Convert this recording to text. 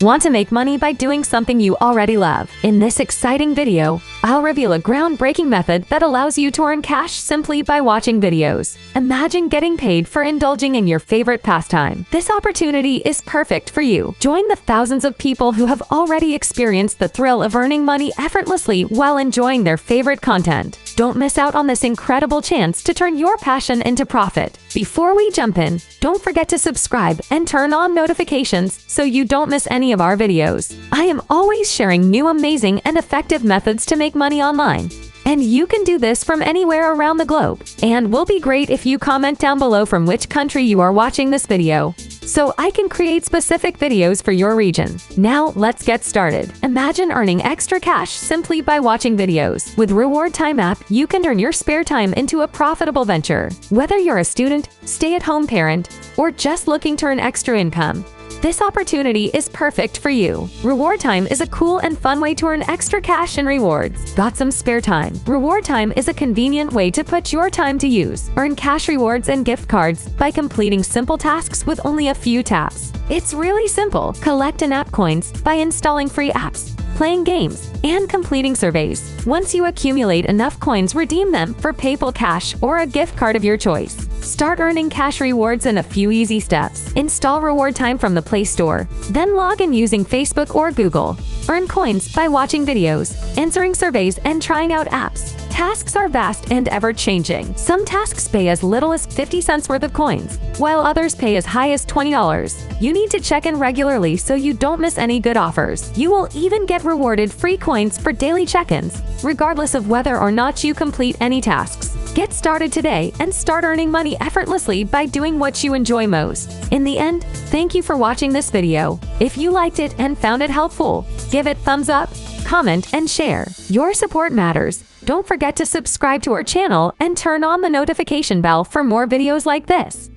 Want to make money by doing something you already love? In this exciting video, I'll reveal a groundbreaking method that allows you to earn cash simply by watching videos. Imagine getting paid for indulging in your favorite pastime. This opportunity is perfect for you. Join the thousands of people who have already experienced the thrill of earning money effortlessly while enjoying their favorite content. Don't miss out on this incredible chance to turn your passion into profit. Before we jump in, don't forget to subscribe and turn on notifications so you don't miss any of our videos. I am always sharing new amazing and effective methods to make money online. And you can do this from anywhere around the globe. And will be great if you comment down below from which country you are watching this video, so I can create specific videos for your region. Now, let's get started. Imagine earning extra cash simply by watching videos. With Reward Time app, you can turn your spare time into a profitable venture. Whether you're a student, stay-at-home parent, or just looking to earn extra income, this opportunity is perfect for you. Reward Time is a cool and fun way to earn extra cash and rewards. Got some spare time? Reward Time is a convenient way to put your time to use. Earn cash rewards and gift cards by completing simple tasks with only a few taps. It's really simple. Collect in-app coins by installing free apps, playing games, and completing surveys. Once you accumulate enough coins, redeem them for PayPal Cash or a gift card of your choice. Start earning cash rewards in a few easy steps. Install Reward Time from the Play Store, then log in using Facebook or Google. Earn coins by watching videos, answering surveys, and trying out apps. Tasks are vast and ever-changing. Some tasks pay as little as 50 cents worth of coins, while others pay as high as $20. You need to check in regularly so you don't miss any good offers. You will even get rewarded free coins for daily check-ins, regardless of whether or not you complete any tasks. Get started today and start earning money effortlessly by doing what you enjoy most. In the end, thank you for watching this video. If you liked it and found it helpful, give it thumbs up, comment, and share. Your support matters. Don't forget to subscribe to our channel and turn on the notification bell for more videos like this.